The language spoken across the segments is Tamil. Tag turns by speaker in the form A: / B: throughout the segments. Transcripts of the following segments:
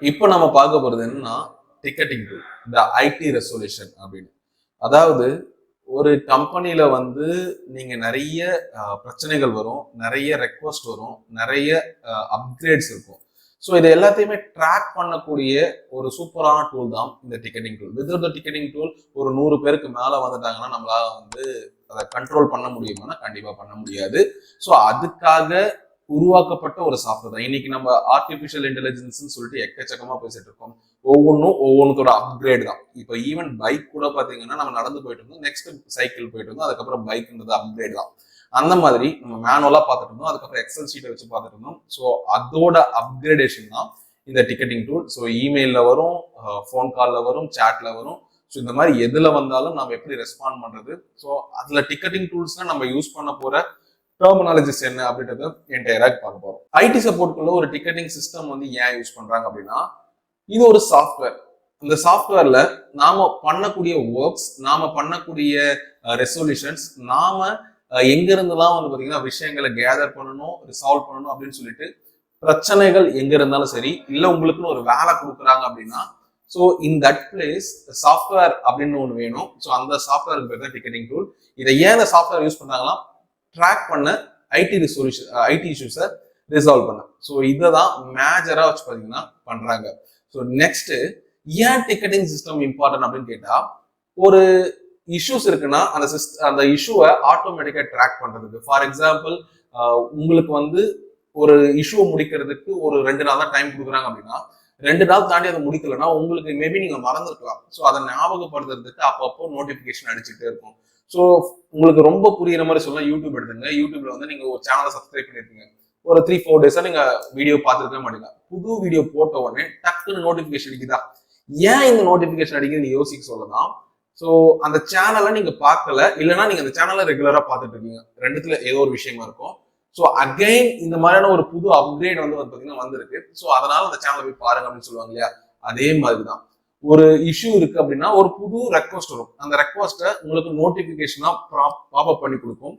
A: இப்போ நம்ம பார்க்க போறது என்னன்னா டிக்கெட்டிங் டூல், இந்த ஐடி ரெசல்யூஷன் அப்படின்னு. அதாவது ஒரு கம்பெனில வந்து நீங்க நிறைய பிரச்சனைகள் வரும், நிறைய ரெக்வஸ்ட் வரும், நிறைய அப்கிரேட்ஸ் இருக்கும். ஸோ இது எல்லாத்தையுமே ட்ராக் பண்ணக்கூடிய ஒரு சூப்பரான டூல் தான் இந்த ticketing tool. With ticketing tool ஒரு 100 பேருக்கு மேல வந்துட்டாங்கன்னா நம்மளால வந்து அதை கண்ட்ரோல் பண்ண முடியுமானா கண்டிப்பா பண்ண முடியாது. ஸோ அதுக்காக உருவாக்கப்பட்ட ஒரு சாஃப்ட்வேர் தான். இன்னைக்கு நம்ம ஆர்டிபிஷியல் இன்டெலிஜென்ஸ் சொல்லிட்டு எக்கச்சக்கமா பேசிட்டு இருக்கோம். ஒவ்வொன்றுத்தோட அப்கிரேட் தான். இப்போ ஈவன் பைக் கூட பாத்தீங்கன்னா நம்ம நடந்து போயிட்டு இருந்தோம், நெக்ஸ்ட் சைக்கிள் போயிட்டு இருந்தோம், அதுக்கப்புறம் பைக்ன்றது அப்கிரேட் தான். அந்த மாதிரி நம்ம மேனுவலா பார்த்துட்டு இருந்தோம், அதுக்கப்புறம் எக்ஸல் ஷீட்டை வச்சு பார்த்துட்டு இருந்தோம். ஸோ அதோட அப்கிரேடேஷன் தான் இந்த டிக்கெட்டிங் டூல். ஸோ இமெயில வரும், ஃபோன் கால்ல வரும், சாட்ல வரும். ஸோ இந்த மாதிரி எதுல வந்தாலும் நம்ம எப்படி ரெஸ்பாண்ட் பண்றது. ஸோ அதுல டிக்கெட்டிங் டூல்ஸ்ல நம்ம யூஸ் பண்ண போற டெர்மினாலஜிஸ் என்ன அப்படின்றத என்டையரா பார்க்க போறோம். ஐடி சப்போர்ட்குள்ள ஒரு டிக்கெட்டிங் சிஸ்டம் வந்து ஏன் யூஸ் பண்றாங்க அப்படின்னா, இது ஒரு சாஃப்ட்வேர். இந்த சாஃப்ட்வேர்ல நாம பண்ணக்கூடிய ஒர்க்ஸ், நாம பண்ணக்கூடிய ரெசல்யூஷன்ஸ், நாம எங்க இருந்தெல்லாம் வந்து பாத்தீங்கன்னா விஷயங்களை கேதர் பண்ணணும், ரிசால்வ் பண்ணணும் அப்படின்னு சொல்லிட்டு பிரச்சனைகள் எங்க இருந்தாலும் சரி, இல்ல உங்களுக்குன்னு ஒரு வேலை கொடுக்குறாங்க அப்படின்னா, so in that place software அப்படின்னு ஒன்று வேணும். ஸோ அந்த சாஃப்ட்வேருக்கு பேர் தான் டிக்கெட்டிங் டூல். இதை ஏன் இந்த சாஃப்ட்வேர் யூஸ் பண்ணாங்கன்னா, ட்ராக் பண்ண ஐடி இஷ்யூஸை ரிசால்வ் பண்ண. ஸோ இதை தான் மேஜரா வச்சு பார்த்தீங்கன்னா பண்றாங்க. ஸோ நெக்ஸ்ட், ஏன் டிக்கெட்டிங் சிஸ்டம் இம்பார்ட்டன்ட் அப்படின்னு கேட்டா, ஒரு இஷ்யூஸ் இருக்குன்னா அந்த இஷ்யூவை ஆட்டோமேட்டிக்கா ட்ராக் பண்றதுக்கு. ஃபார் எக்ஸாம்பிள், உங்களுக்கு வந்து ஒரு இஷ்யூவை முடிக்கிறதுக்கு ஒரு 2 நாள் தான் டைம் கொடுக்குறாங்க அப்படின்னா, 2 நாள் தாண்டி அதை முடிக்கலன்னா உங்களுக்கு மேபி நீங்க மறந்துருக்கலாம். ஸோ அதை ஞாபகப்படுத்துறதுக்கு அப்பப்போ நோட்டிபிகேஷன் அடிச்சுட்டே இருக்கும். ஸோ உங்களுக்கு ரொம்ப புரியுற மாதிரி சொல்லலாம், யூடியூப் எடுத்துங்க. யூடியூப்ல வந்து நீங்க ஒரு சேனலை சப்ஸ்கிரைப் பண்ணிருக்கீங்க, ஒரு 3-4 டேஸா நீங்க வீடியோ பார்த்துருக்கவே மாட்டீங்க. புது வீடியோ போட்ட உடனே டக்குன்னு நோட்டிபிகேஷன் அடிக்குதா? ஏன் இந்த நோட்டிபிகேஷன் அடிக்குதுன்னு யோசிக்க சொல்லலாம். ஸோ அந்த சேனலை நீங்க பார்க்கல, இல்லைன்னா நீங்க அந்த சேனலை ரெகுலரா பார்த்துட்டு இருக்கீங்க. ரெண்டுத்துல ஏதோ ஒரு விஷயமா இருக்கும். ஸோ அகைன் இந்த மாதிரியான ஒரு புது அப்கிரேட் வந்து பாத்தீங்கன்னா வந்திருக்கு. ஸோ அதனால அந்த சேனலை போய் பாருங்க அப்படின்னு சொல்லுவாங்க இல்லையா? அதே மாதிரிதான் ஒரு இஷ்யூ இருக்கு அப்படின்னா ஒரு புது ரெக்வஸ்ட் வரும். அந்த ரெக்வஸ்ட்டை உங்களுக்கு நோட்டிபிகேஷனா பாப்அப் பண்ணி கொடுக்கும்.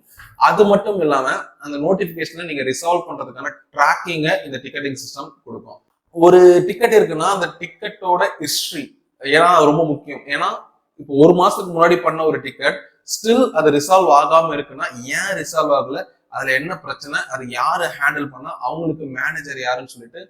A: அது மட்டும் இல்லாம அந்த நோட்டிபிகேஷனை நீங்க ரிசால்வ் பண்றதுக்கான ட்ராக்கிங்கை இந்த டிக்கெட்டிங் சிஸ்டம் கொடுக்கும். ஒரு டிக்கெட் இருக்குன்னா அந்த டிக்கெட்டோட ஹிஸ்டரி ஏன்னா ரொம்ப முக்கியம். ஏன்னா இப்போ 1 மாசத்துக்கு முன்னாடி பண்ண ஒரு டிக்கெட் ஸ்டில் அது ரிசால்வ் ஆகாம இருக்குன்னா ஏன் ரிசால்வ் ஆகல, அதுல என்ன பிரச்சனை, அது யாரு ஹேண்டில் பண்ணா, அவங்களுக்கு மேனேஜர் யாருன்னு சொல்லிட்டு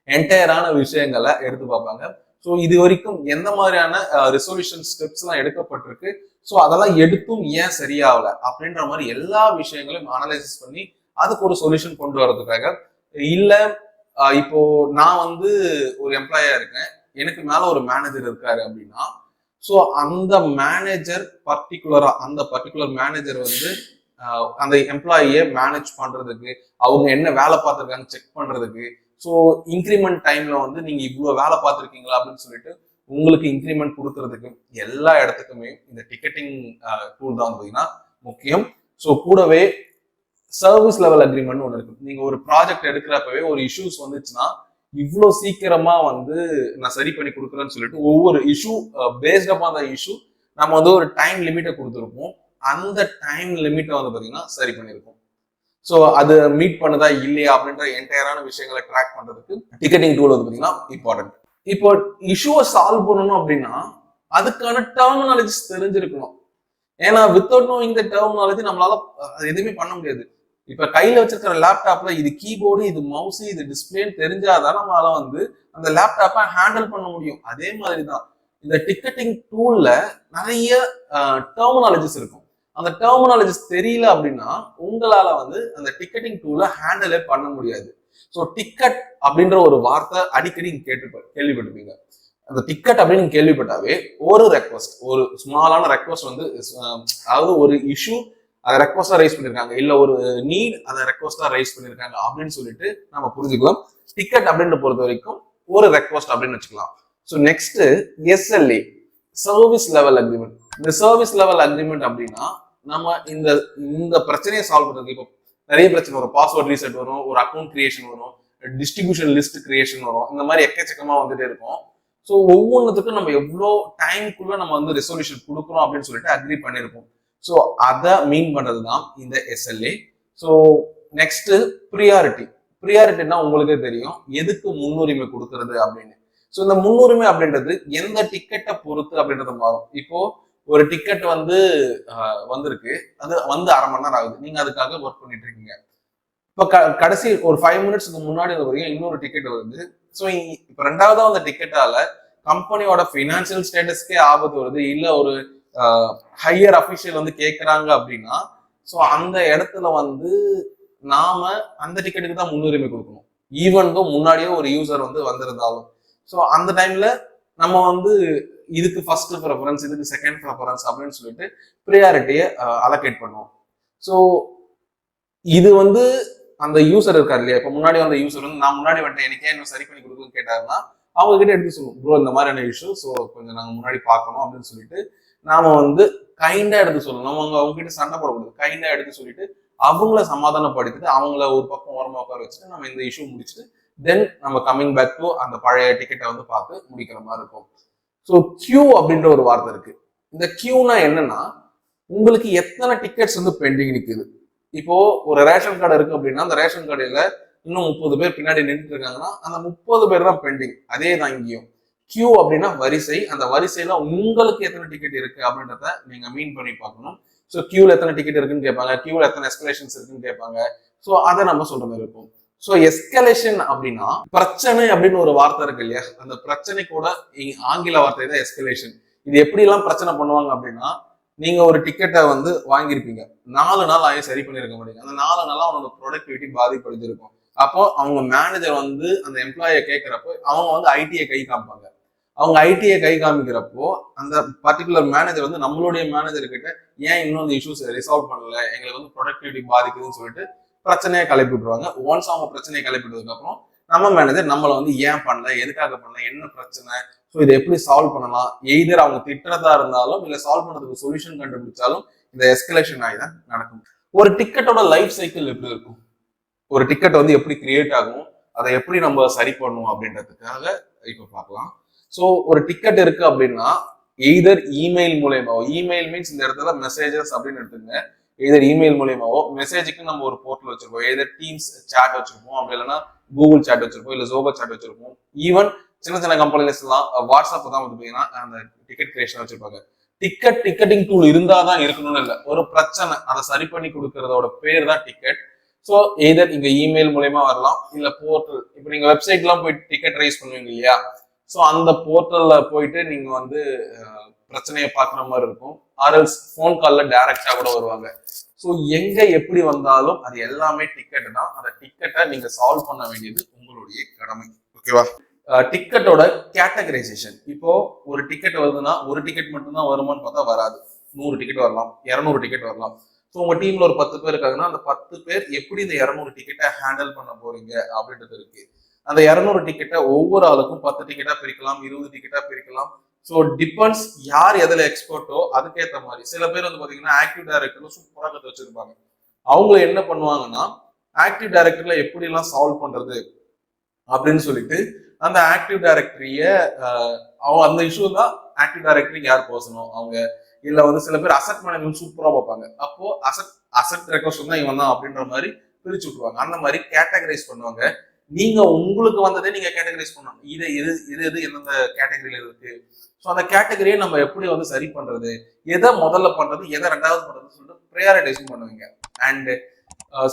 A: என்டையரான விஷயங்களை எடுத்து பார்ப்பாங்க. ஸோ இது வரைக்கும் எந்த மாதிரியான ரெசல்யூஷன் ஸ்டெப்ஸ் எல்லாம் எடுக்கப்பட்டிருக்கு, ஸோ அதெல்லாம் எடுத்தும் ஏன் சரியாகல அப்படின்ற மாதிரி எல்லா விஷயங்களையும் அனலைசிஸ் பண்ணி அதுக்கு ஒரு சொல்யூஷன் கொண்டு வர்றதுக்காக. இல்ல இப்போ நான் வந்து ஒரு எம்ப்ளாயா இருக்கேன், எனக்கு மேல ஒரு மேனேஜர் இருக்காரு அப்படின்னா, ஸோ அந்த மேனேஜர் அந்த பர்டிகுலர் மேனேஜர் வந்து அந்த எம்ப்ளாயியை மேனேஜ் பண்றதுக்கு, அவங்க என்ன வேலை பார்த்துருக்காங்க செக் பண்றதுக்கு, ஸோ இன்க்ரிமெண்ட் டைம்ல வந்து நீங்க இவ்வளவு வேலை பார்த்துருக்கீங்களா அப்படின்னு சொல்லிட்டு உங்களுக்கு இன்க்ரிமெண்ட் கொடுக்கறதுக்கு எல்லா இடத்துக்குமே இந்த டிக்கெட்டிங் டூல் தான் பார்த்தீங்கன்னா முக்கியம். ஸோ கூடவே சர்வீஸ் லெவல் அக்ரிமெண்ட் ஒன்று இருக்கு. நீங்க ஒரு ப்ராஜெக்ட் எடுக்கிறப்பவே ஒரு இஷ்யூஸ் வந்துச்சுன்னா இவ்வளோ சீக்கிரமா வந்து நான் சரி பண்ணி கொடுக்குறேன்னு சொல்லிட்டு ஒவ்வொரு இஷ்யூ பேஸ்ட் அப்பான் அந்த இஷ்யூ நம்ம வந்து ஒரு டைம் லிமிட்டை கொடுத்துருப்போம். அந்த டைம் லிமிட்டை வந்து பார்த்தீங்கன்னா சரி பண்ணியிருக்கோம். ஸோ அது மீட் பண்ணதா இல்லையா அப்படின்ற என்டையரான விஷயங்களை ட்ராக் பண்றதுக்கு டிக்கெட்டிங் டூல் வந்து பார்த்தீங்கன்னா இம்பார்ட்டன்ட். இப்போ இஷ்யூவை சால்வ் பண்ணணும் அப்படின்னா அதுக்கான டெர்மினாலஜிஸ் தெரிஞ்சிருக்கணும். ஏன்னா வித்தவுட் நோயிங் த டெர்மினாலஜி நம்மளால எதுவுமே பண்ண முடியாது. இப்ப கையில வச்சிருக்கிற லேப்டாப்ல இது கீபோர்டு, இது மவுஸ், இது டிஸ்பிளேன்னு தெரிஞ்சாதான் நம்மளால வந்து அந்த லேப்டாப்பை ஹேண்டில் பண்ண முடியும். அதே மாதிரிதான் இந்த டிக்கெட்டிங் டூல்ல நிறைய டெர்மினாலஜிஸ் இருக்கும். அந்த டெர்மினாலஜிஸ் தெரியல அப்படின்னா உங்களால வந்து அந்த டிக்கெட்டிங் டூலை ஹேண்டிலே பண்ண முடியாது. ஸோ டிக்கெட் அப்படின்ற ஒரு வார்த்தை அடிக்கடி கேள்விப்பட்டிருப்பீங்க. அந்த டிக்கெட் அப்படின்னு கேள்விப்பட்டாவே ஒரு ரெக்வஸ்ட், ஒரு ஸ்மாலான ரெக்வஸ்ட் வந்து அதாவது ஒரு இஷ்யூ அதை ரெக்வஸ்டா ரைஸ் பண்ணிருக்காங்க, இல்ல ஒரு நீட் அதை ரெக்வஸ்டா ரைஸ் பண்ணிருக்காங்க அப்படின்னு சொல்லிட்டு நம்ம புரிஞ்சுக்கலாம். டிக்கெட் அப்படின்னு பொறுத்த வரைக்கும் ஒரு ரெக்வஸ்ட் அப்படின்னு வச்சுக்கலாம். So next SLA, service level agreement. இந்த சர்வீஸ் லெவல் அக்ரிமெண்ட் அப்படின்னா நம்ம இந்த பிரச்சனையை சால்வ் பண்றதுக்கு இப்போ நிறைய பிரச்சனை வரும். பாஸ்வேர்ட் ரீசெட் வரும், ஒரு அக்கௌண்ட் கிரியேஷன் வரும், டிஸ்ட்ரிபியூஷன் லிஸ்ட் கிரியேஷன் வரும், இந்த மாதிரி எக்கச்சக்கமா வந்துட்டே இருக்கும். ஸோ ஒவ்வொன்றுத்துக்கும் நம்ம எவ்வளோ டைம்குள்ள நம்ம வந்து ரெசல்யூஷன் கொடுக்குறோம் அப்படின்னு சொல்லிட்டு அக்ரி பண்ணியிருப்போம். ஸோ அதை மீன் பண்றது தான் இந்த எஸ்எல்ஏ. So next priority. ப்ரியாரிட்டினா உங்களுக்கே தெரியும் எதுக்கு முன்னுரிமை கொடுக்கறது அப்படின்னு. ஸோ இந்த முன்னுரிமை அப்படின்றது எந்த டிக்கெட்டை பொறுத்து அப்படின்றது மாறும். இப்போ ஒரு டிக்கெட் வந்து வந்திருக்கு, அது வந்து 1/2 மணி நேரம் ஆகுது, நீங்க அதுக்காக ஒர்க் பண்ணிட்டு இருக்கீங்க. இப்போ கடைசி ஒரு 5 மினிட்ஸ்க்கு முன்னாடி வரைக்கும் இன்னொரு டிக்கெட் வருது. ஸோ இப்போ ரெண்டாவதா அந்த டிக்கெட்டால கம்பெனியோட ஃபினான்சியல் ஸ்டேட்டஸ்க்கே ஆபத்து வருது, இல்ல ஒரு ஹையர் அபிஷியல் வந்து கேட்கறாங்க அப்படின்னா, ஸோ அந்த இடத்துல வந்து நாம அந்த டிக்கெட்டுக்கு தான் முன்னுரிமை கொடுக்கணும். ஈவன் தோ முன்னாடியே ஒரு யூசர் வந்து வந்திருந்தாலும். ஸோ அந்த டைம்ல நம்ம வந்து இதுக்கு ஃபர்ஸ்ட் ப்ரிஃபரன்ஸ், இதுக்கு செகண்ட் ப்ரிஃபரன்ஸ் அப்படின்னு சொல்லிட்டு ப்ரியாரிட்டியை அலோகேட் பண்ணுவோம். ஸோ இது வந்து அந்த யூசர் இருக்காரு இல்லையா, இப்போ முன்னாடி வந்த யூசர் வந்து நான் முன்னாடி வந்துட்டேன், எனக்கே என்ன சரி பண்ணி கொடுக்குன்னு கேட்டாருன்னா அவங்க கிட்ட எடுத்து சொல்லுவோம், ப்ரோ இந்த மாதிரியான இஷ்யூ, ஸோ கொஞ்சம் நாங்கள் முன்னாடி பார்க்கணும் அப்படின்னு சொல்லிட்டு நாம வந்து கைண்டா எடுத்து சொல்லணும். அவங்க கிட்ட சண்டை போடக்கூடாது, கைண்டா எடுத்து சொல்லிட்டு அவங்கள சமாதானப்படுத்திட்டு அவங்கள ஒரு பக்கம் ஓரமா உட்கார வச்சுட்டு நம்ம இந்த இஷ்யூ முடிச்சுட்டு தென் நம்ம கம்மிங் பேக் டு அந்த பழைய டிக்கெட்டை வந்து பார்த்து முடிக்கிற மாதிரி இருக்கும். ஸோ கியூ அப்படின்ற ஒரு வார்த்தை இருக்கு. இந்த கியூனா என்னன்னா, உங்களுக்கு எத்தனை டிக்கெட்ஸ் வந்து பெண்டிங் நிற்குது. இப்போ ஒரு ரேஷன் கார்டு இருக்கு அப்படின்னா அந்த ரேஷன் கார்டுல இன்னும் 30 பேர் பின்னாடி நின்றுட்டு இருக்காங்கன்னா அந்த 30 பேர் தான் பெண்டிங். அதே தான் இங்கேயும். கியூ அப்படின்னா வரிசை. அந்த வரிசையில உங்களுக்கு எத்தனை டிக்கெட் இருக்கு அப்படின்றத நீங்க மீன் பண்ணி பார்க்கணும். ஸோ கியூல எத்தனை டிக்கெட் இருக்குன்னு கேட்பாங்க, கியூல எத்தனை எஸ்கலேஷன்ஸ் இருக்குன்னு கேட்பாங்க. ஸோ அதை நம்ம சொல்ற மாதிரி இருக்கும். ஸோ எஸ்கலேஷன் அப்படின்னா பிரச்சனை அப்படின்னு ஒரு வார்த்தை இருக்கு இல்லையா, அந்த பிரச்சனை கூட ஆங்கில வார்த்தை தான் எஸ்கலேஷன். இது எப்படி எல்லாம் பிரச்சனை பண்ணுவாங்க அப்படின்னா, நீங்க ஒரு டிக்கெட்டை வந்து வாங்கியிருப்பீங்க, 4 நாள் ஆகி சரி பண்ணிருக்க மாட்டீங்க. அந்த 4 நாளா அவனோட ப்ரொடக்டிவிட்டி பாதிப்படைஞ்சிருக்கும். அப்போ அவங்க மேனேஜர் வந்து அந்த எம்ப்ளாயை கேட்கிறப்போ அவங்க வந்து ஐடியை கை காமிப்பாங்க. அவங்க ஐடியை கை காமிக்கிறப்போ அந்த பர்டிகுலர் மேனேஜர் வந்து நம்மளுடைய மேனேஜர் கிட்ட ஏன் இன்னும் இந்த இஷ்யூஸ் ரிசால்வ் பண்ணல, எங்களுக்கு வந்து ப்ரொடக்டிவிட்டி பாதிக்குதுன்னு சொல்லிட்டு பிரச்சனையை கிளப்பி விட்டுருவாங்க. ஒன்ஸ் அவங்க பிரச்சனையை கிளப்பி விட்டதுக்கு அப்புறம் நம்ம மேனேஜர் நம்மளை வந்து ஏன் பண்ணல, எதுக்காக பண்ணல, என்ன பிரச்சனை, ஸோ இதை எப்படி சால்வ் பண்ணலாம், எய்தர் அவங்க திட்டுறதா இருந்தாலும் இல்ல சால்வ் பண்ணதுக்கு சொல்யூஷன் கண்டுபிடிச்சாலும் இந்த எஸ்கலேஷன் ஆகி தான் நடக்கும். ஒரு டிக்கெட்டோட லைஃப் சைக்கிள் எப்படி இருக்கும், ஒரு டிக்கெட் வந்து எப்படி கிரியேட் ஆகும், அதை எப்படி நம்ம சரி பண்ணுவோம் அப்படின்றதுக்காக இப்ப பார்க்கலாம். ஸோ ஒரு டிக்கெட் இருக்கு அப்படின்னா எய்தர் இமெயில் மூலயமாவோ, இமெயில் மீன்ஸ் இந்த இடத்துல மெசேஜஸ் அப்படின்னு எடுத்துங்க, எய்தர் இமெயில் மூலயமாவோ, மெசேஜுக்கு நம்ம ஒரு போர்ட்டல் வச்சிருப்போம், எய்தர் டீம்ஸ் சாட் வச்சிருப்போம், அப்படி இல்லைன்னா கூகுள் சாட் வச்சிருப்போம், இல்ல ஜோபோ சாட் வச்சிருப்போம். ஈவன் சின்ன சின்ன கம்பெனிஸ் எல்லாம் வாட்ஸ்அப் தான் வந்து பாத்தீங்கன்னா அந்த டிக்கெட் கிரியேஷன் வச்சிருப்பாங்க. டிக்கெட்டிங் டூல் இருந்தாதான் இருக்கணும்னு இல்லை, ஒரு பிரச்சனை அதை சரி பண்ணி கொடுக்கறதோட பேர் தான் டிக்கெட். ஸோ எய்தர் இங்க இமெயில் மூலயமா வரலாம், இல்ல போர்ட்டல். இப்போ நீங்க வெப்சைட் எல்லாம் போயிட்டு டிக்கெட் ரைஸ் பண்ணுவீங்க இல்லையா, ஸோ அந்த போர்ட்டல்ல போயிட்டு நீங்க வந்து பிரச்சனையை பார்க்குற மாதிரி இருக்கும். ஆர்எல்ஸ் ஃபோன் கால்ல டைரக்டா கூட வருவாங்க. ஸோ எங்க எப்படி வந்தாலும் அது எல்லாமே டிக்கெட் தான். அந்த டிக்கெட்டை நீங்க சால்வ் பண்ண வேண்டியது உங்களுடைய கடமை. ஓகேவா? டிக்கெட்டோட கேட்டகரைசேஷன். இப்போ ஒரு டிக்கெட் வருதுன்னா ஒரு டிக்கெட் மட்டும்தான் வருமானு பார்த்தா வராது. 100 டிக்கெட் வரலாம், 200 டிக்கெட் வரலாம். ஸோ உங்க டீம்ல ஒரு 10 பேர் இருக்காங்கன்னா அந்த 10 பேர் எப்படி இந்த 200 டிக்கெட்டை ஹேண்டில் பண்ண போறீங்க அப்படின்றது இருக்கு. அந்த 200 டிக்கெட்டை ஒவ்வொரு ஆளுக்கும் 10 டிக்கெட்டா பிரிக்கலாம், 20 டிக்கெட்டா பிரிக்கலாம். ஸோ டிபெண்ட்ஸ் யார் எதுல எக்ஸ்பர்ட்டோ அதுக்கேற்ற மாதிரி. சில பேர் வந்து பாத்தீங்கன்னா ஆக்டிவ் டைரக்டர்ல சூப்பரா கத்து வச்சிருப்பாங்க. அவங்க என்ன பண்ணுவாங்கன்னா ஆக்டிவ் டைரக்டர்ல எப்படி எல்லாம் சால்வ் பண்றது அப்படின்னு சொல்லிட்டு அந்த ஆக்டிவ் டைரக்டரிய அவங்க அந்த இஷ்யூ தான் ஆக்டிவ் டைரக்டரிக்கு யார் போசணும் அவங்க, இல்ல வந்து சில பேர் அசெட் மேனேஜ்மெண்ட் சூப்பரா பார்ப்பாங்க. அப்போ அசெட் ரெக்வஸ்ட் தான் இவன் தான் அப்படின்ற மாதிரி பிரிச்சு விட்டுருவாங்க. அந்த மாதிரி கேட்டகரைஸ் பண்ணுவாங்க. நீங்க உங்களுக்கு வந்ததே நீங்க கேட்டகரைஸ் பண்ணணும், இது இது இது இது எந்தெந்த கேட்டகரியில இருக்கு. ஸோ அந்த கேட்டகரியை நம்ம எப்படி வந்து சரி பண்றது, எதை முதல்ல பண்றது, எதை ரெண்டாவது பண்றதுன்னு சொல்லிட்டு ப்ரையாரிட்டைஸ் பண்ணுவீங்க. அண்ட்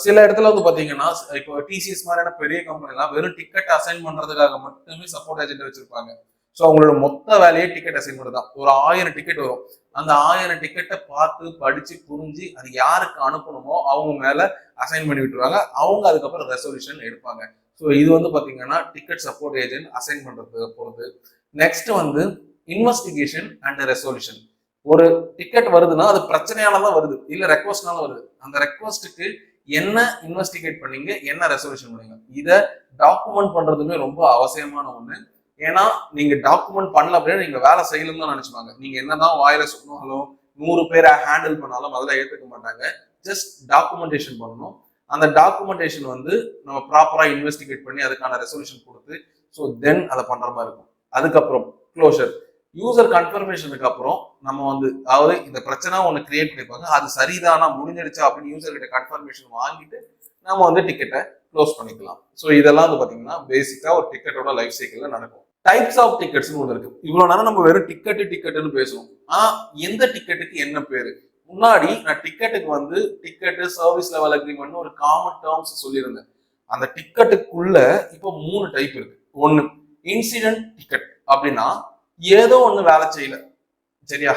A: சில இடத்துல வந்து பாத்தீங்கன்னா இப்போ டிசிஎஸ் மாதிரியான பெரிய கம்பெனி எல்லாம் வெறும் டிக்கெட் அசைன் பண்றதுக்காக மட்டுமே சப்போர்ட் ஏஜென்ட் வச்சிருப்பாங்க. ஸோ அவங்களோட மொத்த வேலையே டிக்கெட் அசைன் பண்ணுறது தான். ஒரு 1000 டிக்கெட் வரும், அந்த 1000 டிக்கெட்டை பார்த்து படிச்சு புரிஞ்சு அது யாருக்கு அனுப்பணுமோ அவங்க மேல அசைன் பண்ணி விட்டுருவாங்க. அவங்க அதுக்கப்புறம் ரெசல்யூஷன் எடுப்பாங்க. ஸோ இது வந்து பாத்தீங்கன்னா டிக்கெட் சப்போர்ட் ஏஜென்ட் அசைன் பண்றது போறது. நெக்ஸ்ட் வந்து இன்வெஸ்டிகேஷன் அண்ட் ரெசல்யூஷன். ஒரு டிக்கெட் வருதுன்னா அது பிரச்சனையால தான் வருது, இல்ல ரெக்வஸ்ட்னால வருது. அந்த ரெக்வஸ்ட்டுக்கு என்ன இன்வெஸ்டிகேட் பண்ணீங்க, என்ன ரெசல்யூஷன் பண்ணீங்க, இதை டாக்குமெண்ட் பண்றதுமே ரொம்ப அவசியமான ஒண்ணு. ஏன்னா நீங்க டாக்குமெண்ட் பண்ணல அப்படின்னா நீங்க வேலை செய்யலன்னு தான் நினைச்சுப்பாங்க. நீங்க என்னதான் வாயில சொன்னாலும் 100 பேரை ஹேண்டில் பண்ணாலும் அதெல்லாம் ஏத்துக்க மாட்டாங்க. ஜஸ்ட் டாக்குமெண்டேஷன் பண்ணணும். அந்த டாக்குமெண்டேஷன் வந்து நம்ம ப்ராப்பரா இன்வெஸ்டிகேட் பண்ணி அதுக்கான ரெசல்யூஷன் கொடுத்து ஸோ தென் அதை பண்ற மாதிரி இருக்கும். அதுக்கப்புறம் க்ளோஷர், யூசர் கன்ஃபர்மேஷனுக்கு அப்புறம் நம்ம வந்து அதாவது இந்த பிரச்சனை ஒன்று கிரியேட் பண்ணிருப்பாங்க, அது சரிதானா முடிஞ்சிடுச்சா அப்படின்னு யூசர் கிட்ட கன்ஃபர்மேஷன் வாங்கிட்டு நம்ம வந்து டிக்கெட்டை க்ளோஸ் பண்ணிக்கலாம். ஸோ இதெல்லாம் வந்து பாத்தீங்கன்னா பேசிக்கா ஒரு டிக்கெட்டோட லைஃப் சைக்கிள்ல நடக்கும். டைப்ஸ் ஆஃப் டிக்கெட்ஸ்னு ஒன்று இருக்கு. இவ்வளவு நேரம் நம்ம வெறும் டிக்கெட்டுன்னு பேசுவோம். ஆனா எந்த டிக்கெட்டுக்கு என்ன பேரு? முன்னாடி நான் டிக்கெட்டுக்கு வந்து டிக்கெட்டு சர்வீஸ் லெவல் அக்ரிமெண்ட் ஒரு காமன் டேர்ம்ஸ் சொல்லியிருந்தேன். அந்த டிக்கெட்டுக்குள்ள இப்போ 3 டைப் இருக்கு. ஒன்னு இன்சிடென்ட் டிக்கெட் அப்படின்னா ஏதோ ஒண்ணு வேலை செய்யல, சரியா?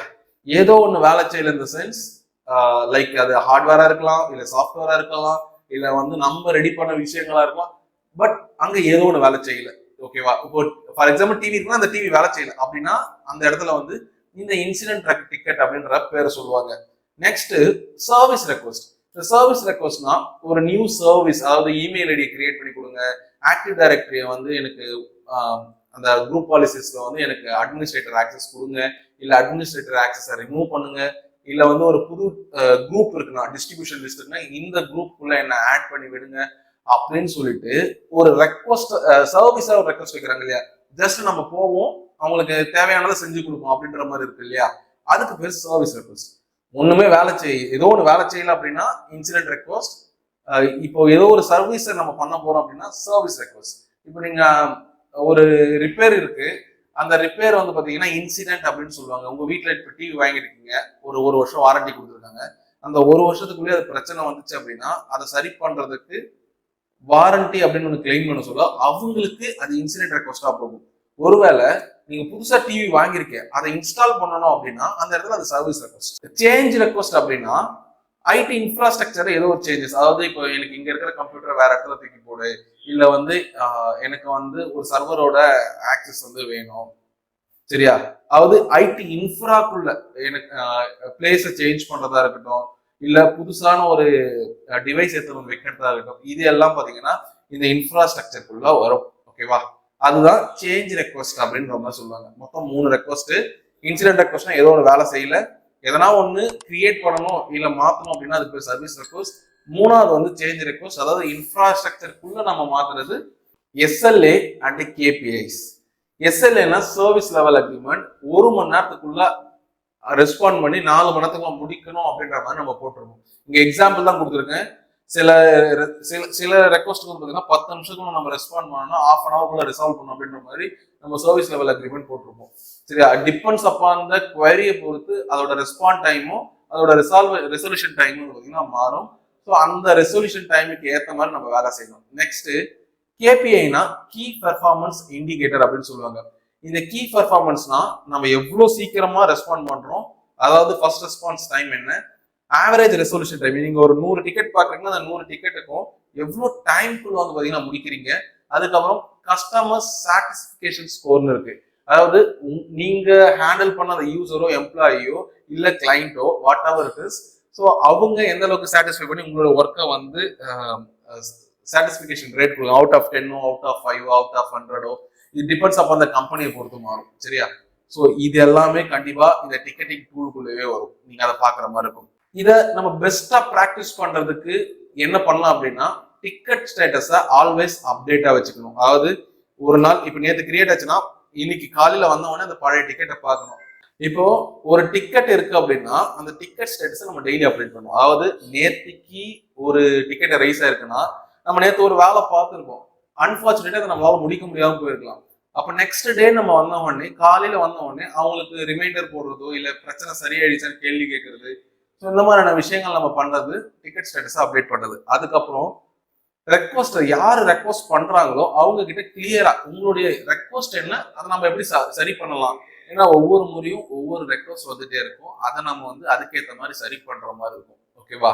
A: ஏதோ ஒண்ணு வேலை செய்யல இந்த சென்ஸ் லைக் அது ஹார்ட்வேரா இருக்கலாம், இல்ல சாஃப்ட்வேரா இருக்கலாம், இல்ல வந்து நம்ம ரெடி பண்ண விஷயங்களா இருக்கலாம். பட் அங்க ஏதோ ஒண்ணு வேலை செய்யல, ஓகேவா? இப்போ ஃபார் எக்ஸாம்பிள் டிவி இருக்குன்னா அந்த டிவி வேலை செய்யல அப்படின்னா அந்த இடத்துல வந்து இந்த இன்சிடென்ட் டிக்கெட் அப்படின்ற பேரை சொல்லுவாங்க. Next service request. இந்த சர்வீஸ் ரெக்வஸ்ட்னா ஒரு நியூ சர்வீஸ், அதாவது இமெயில் ஐடியை கிரியேட் பண்ணி கொடுங்க, ஆக்டிவ் டைரக்டரியை வந்து எனக்கு அந்த குரூப் பாலிசிஸ்ல வந்து எனக்கு அட்மினிஸ்ட்ரேட்டர் ஆக்சஸ் கொடுங்க, இல்ல அட்மினிஸ்ட்ரேட்டர் ஆக்சஸை ரிமூவ் பண்ணுங்க, இல்ல வந்து ஒரு புது குரூப் இருக்குன்னா டிஸ்ட்ரிபியூஷன் லிஸ்ட் இருக்குன்னா இந்த குரூப்புக்குள்ள என்ன ஆட் பண்ணி விடுங்க அப்படின்னு சொல்லிட்டு ஒரு ரெக்வஸ்ட் சர்வீஸா ஒரு ரெக்வஸ்ட் வைக்கிறாங்க இல்லையா? ஜஸ்ட் நம்ம போவோம், அவங்களுக்கு தேவையானதை செஞ்சு கொடுப்போம் அப்படின்ற மாதிரி இருக்கு இல்லையா? அதுக்கு பேர் சர்வீஸ் ரெக்வஸ்ட். ஒண்ணுமே வேலை ஏதோ ஒன்று வேலை செய்யல அப்படின்னா இன்சிடென்ட் ரெக்வஸ்ட். இப்போ ஏதோ ஒரு சர்வீஸை நம்ம பண்ண போறோம் அப்படின்னா சர்வீஸ் ரெக்வஸ்ட். இப்போ நீங்க ஒரு ரிப்பேர் இருக்கு, அந்த ரிப்பேர் வந்து பாத்தீங்கன்னா இன்சிடென்ட் அப்படின்னு சொல்லுவாங்க. உங்க வீட்டுல இப்ப டிவி வாங்கிருக்கீங்க, ஒரு வருஷம் வாரண்டி கொடுத்துருக்காங்க. அந்த ஒரு வருஷத்துக்குள்ளேயே அது பிரச்சனை வந்துச்சு அப்படின்னா அதை சரி பண்றதுக்கு வாரண்டி அப்படின்னு ஒன்று கிளைம் பண்ண சொல்ல அவங்களுக்கு அது இன்சிடென்ட் ரெக்வஸ்டா போகும். ஒருவேளை நீங்க புதுசா டிவி வாங்கியிருக்கேன், அதை இன்ஸ்டால் பண்ணணும் அப்படின்னா அந்த இடத்துல அது சர்வீஸ் ரெக்வஸ்ட். சேஞ்ச் ரெக்வஸ்ட் அப்படின்னா ஐடி இன்ஃப்ராஸ்ட்ரக்சர் ஏதோ ஒரு சேஞ்சஸ், அதாவது இப்போ எனக்கு இங்க இருக்கிற கம்ப்யூட்டர் வேற இடத்துல தூக்கி போடு, இல்ல வந்து எனக்கு வந்து ஒரு சர்வரோட ஆக்சஸ் வந்து வேணும், சரியா? அதாவது ஐடி இன்ஃப்ராக்குள்ள எனக்கு பிளேஸை சேஞ்ச் பண்றதா இருக்கட்டும், இல்ல புதுசான ஒரு டிவைஸ் எடுத்து வைக்கிறதா இருக்கட்டும், இது எல்லாம் பாத்தீங்கன்னா இந்த இன்ஃப்ராஸ்ட்ரக்சருக்குள்ள வரும், ஓகேவா? அதுதான் சேஞ்ச் ரெக்வஸ்ட் அப்படின்ற மாதிரி சொல்லுவாங்க. மொத்தம் 3 ரெக்வஸ்ட். இன்சிடென்ட் ரெக்வஸ்ட்னா ஏதோ ஒரு வேலை செய்யல, எதனா ஒண்ணு கிரியேட் பண்ணணும் இல்ல மாத்தணும் அப்படின்னா அதுக்கு பேர் சர்வீஸ் ரெக்வஸ்ட். மூணாவது வந்து சேஞ்ச் ரெக்வஸ்ட், அதாவது இன்ஃப்ராஸ்ட்ரக்சருக்குள்ள நம்ம மாத்துறது. SLA and KPIs. எஸ்எல்ஏனா சர்வீஸ் லெவல் அக்ரிமெண்ட். 1 மணி நேரத்துக்குள்ள ரெஸ்பாண்ட் பண்ணி 4 மணி நேரத்துக்குள்ள முடிக்கணும் அப்படின்ற மாதிரி நம்ம போட்டிருக்கோம். இங்க எக்ஸாம்பிள் தான் கொடுத்துருக்கேன். சில ரெக்வஸ்ட் பார்த்தீங்கன்னா 10 நிமிஷத்துக்குள்ள நம்ம ரெஸ்பாண்ட் பண்ணோம்னா ½ an hour ரிசால்வ் பண்ணணும் அப்படின்ற மாதிரி நம்ம சர்வீஸ் லெவல் அக்ரிமெண்ட் போட்டிருப்போம், சரியா? டிபெண்ட்ஸ் அப்பான் த குவரியை பொறுத்து அதோட ரெஸ்பாண்ட் டைமும் அதோட ரெசல்யூஷன் டைமும் பார்த்தீங்கன்னா மாறும். ஸோ அந்த ரெசல்யூஷன் டைமுக்கு ஏற்ற மாதிரி நம்ம வேலை செய்யணும். நெக்ஸ்ட் கேபிஐனா கீ பெர்ஃபார்மன்ஸ் இண்டிகேட்டர் அப்படின்னு சொல்லுவாங்க. இந்த கீ பெர்ஃபார்மன்ஸ்னா நம்ம எவ்வளவு சீக்கிரமா ரெஸ்பாண்ட் பண்றோம், அதாவது ஃபர்ஸ்ட் ரெஸ்பான்ஸ் டைம் என்ன, ஆவரேஜ் ரெசல்யூஷன் டைம். நீங்க ஒரு 100 டிக்கெட் பாக்குறீங்கன்னா அந்த 100 டிக்கெட்டுக்கும் எவ்வளவு டைம்குள்ள வந்து பாத்தீங்கன்னா முடிக்கிறீங்க. அதுக்கப்புறம் கஸ்டமர் சாட்டிஸ்பிகேஷன் ஸ்கோர்னு இருக்கு. அதாவது நீங்க ஹேண்டில் பண்ண அந்த யூசரோ எம்ப்ளாயியோ இல்ல கிளைண்டோ whatever it is, so அவங்க எந்த அளவுக்கு சாட்டிஸ்ஃபை பண்ணி உங்களோட ஒர்க்கை வந்து சாட்டிஸ்பிகேஷன் ரேட் கொடுங்க. Out of 10, out of 5, out of 100, இது டிபெண்ட்ஸ் அப்ப அந்த கம்பெனியை பொறுத்து மாறும், சரியா? ஸோ இது எல்லாமே கண்டிப்பா இந்த டிக்கெட்டிங் டூலுக்குள்ளவே வரும், நீங்க அதை பாக்குற மாதிரி இருக்கும். இதை நம்ம பெஸ்டா பிராக்டிஸ் பண்றதுக்கு என்ன பண்ணலாம் அப்படின்னா டிக்கெட் ஸ்டேட்டஸை ஆல்வேஸ் அப்டேட்டா வச்சுக்கணும். அதாவது ஒரு நாள் இப்ப நேற்று கிரியேட் ஆச்சுன்னா இன்னைக்கு காலையில வந்தவொடனே அந்த பழைய டிக்கெட்டை பார்க்கணும். இப்போ ஒரு டிக்கெட் இருக்கு அப்படின்னா அந்த டிக்கெட் ஸ்டேட்டஸை நம்ம டெய்லி அப்டேட் பண்ணுவோம். அதாவது நேற்றுக்கு ஒரு டிக்கெட்டை ரைஸ் ஆயிருக்குன்னா நம்ம நேற்று ஒரு வேலை பார்த்துருக்கோம், அன்பார்ச்சுனேட்டா அதை நம்மளால முடிக்க முடியாம போயிருக்கலாம். அப்ப நெக்ஸ்ட் டே நம்ம வந்த உடனே காலையில வந்த உடனே அவங்களுக்கு ரிமைண்டர் போடுறதோ இல்ல பிரச்சனை சரியாயிடுச்சான்னு கேள்வி கேட்கறது, ஸோ இந்த மாதிரியான விஷயங்கள் நம்ம பண்றது டிக்கெட் ஸ்டேட்டஸை அப்டேட் பண்றது. அதுக்கப்புறம் ரெக்வஸ்ட் யாரு ரெக்வஸ்ட் பண்றாங்களோ அவங்க கிட்ட கிளியரா உங்களுடைய ரெக்வஸ்ட் என்ன, அதை நம்ம எப்படி சரி பண்ணலாம். ஏன்னா ஒவ்வொரு முறையும் ஒவ்வொரு ரெக்வஸ்ட் வந்துட்டே இருக்கும், அதை நம்ம வந்து அதுக்கேற்ற மாதிரி சரி பண்ற மாதிரி இருக்கும், ஓகேவா?